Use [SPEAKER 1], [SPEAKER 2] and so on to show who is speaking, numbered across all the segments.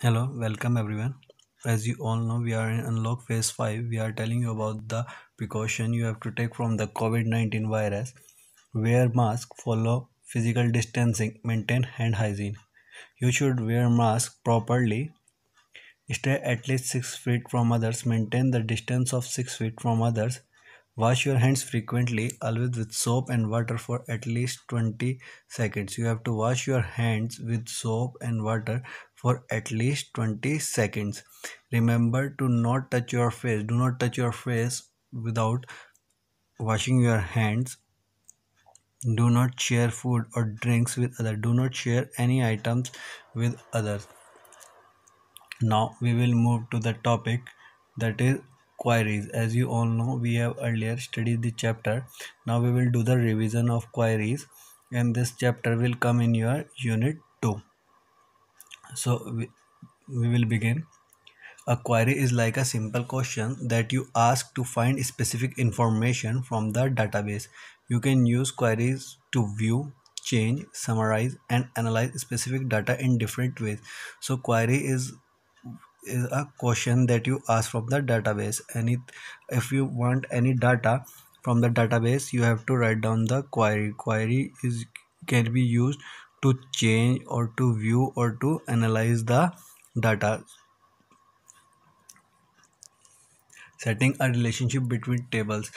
[SPEAKER 1] Hello, welcome everyone. As you all know, we are in unlock phase 5. We are telling you about the precaution you have to take from the COVID-19 virus. Wear mask, follow physical distancing, maintain hand hygiene. You should wear mask properly, stay at least 6 feet from others, maintain the distance of 6 feet from others. Wash your hands frequently, always with soap and water for at least 20 seconds. You have to wash your hands with soap and water for at least 20 seconds. Remember to not touch your face. Do not touch your face without washing your hands. Do not share food or drinks with others. Do not share any items with others. Now we will move to the topic, that is queries. As you all know, we have earlier studied the chapter. Now we will do the revision of queries, and this chapter will come in your unit 2. So we will begin. A query is like a simple question that you ask to find specific information from the database. You can use queries to view, change, summarize, and analyze specific data in different ways. So query is a question that you ask from the database, and if you want any data from the database, you have to write down the query is can be used to change or to view or to analyze the data. Setting a relationship between tables.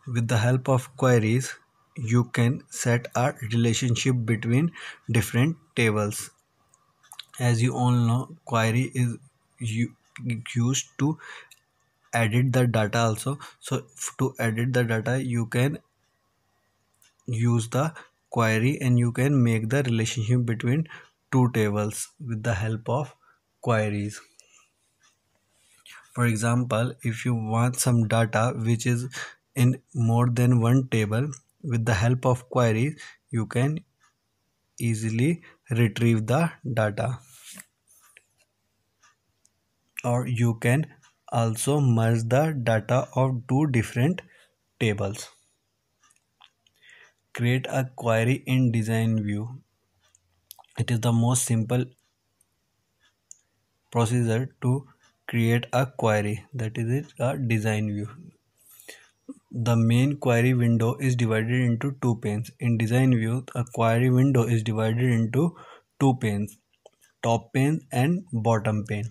[SPEAKER 1] With the help of queries, you can set a relationship between different tables. As you all know, query is used to edit the data also. So to edit the data, you can use the query and you can make the relationship between two tables with the help of queries. For example, if you want some data which is in more than one table, with the help of queries, you can easily retrieve the data. Or you can also merge the data of two different tables. Create a query in design view. It is the most simple procedure to create a query, that is it, a design view. The main query window is divided into two panes. In design view, a query window is divided into two panes, top pane and bottom pane.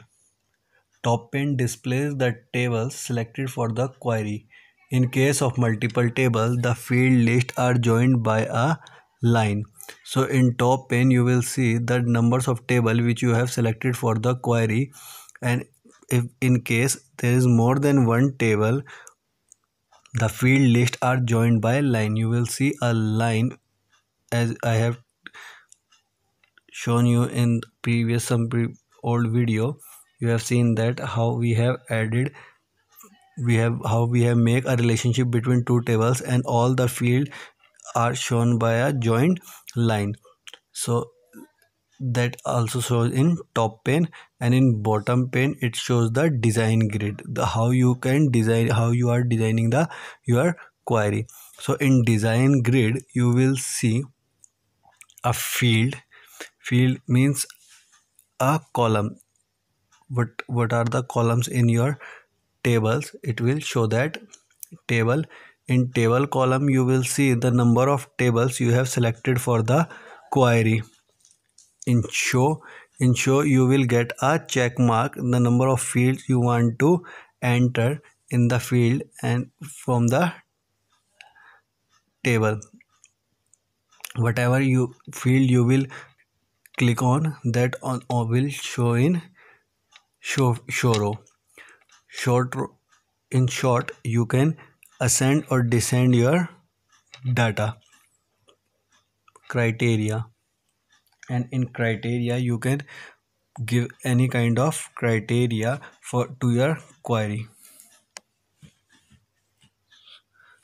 [SPEAKER 1] Top pane displays the tables selected for the query. In case of multiple tables, the field lists are joined by a line. So in top pane, you will see the numbers of table which you have selected for the query, and if in case there is more than one table, the field lists are joined by line. You will see a line, as I have shown you in previous old video. You have seen that how we have added, we have make a relationship between two tables, and all the field are shown by a joined line. So that also shows in top pane, and in bottom pane it shows the design grid, the how you can design, how you are designing the your query. So in design grid, you will see a field means a column. What are the columns in your tables? It will show that table. In table column, you will see the number of tables you have selected for the query. In show you will get a check mark, the number of fields you want to enter in the field and from the table. Whatever you field you will click on, that on or will show in show row. In short, you can ascend or descend your data criteria, and in criteria you can give any kind of criteria for to your query.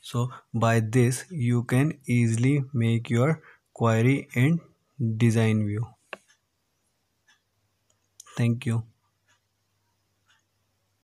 [SPEAKER 1] So by this you can easily make your query in design view. Thank you.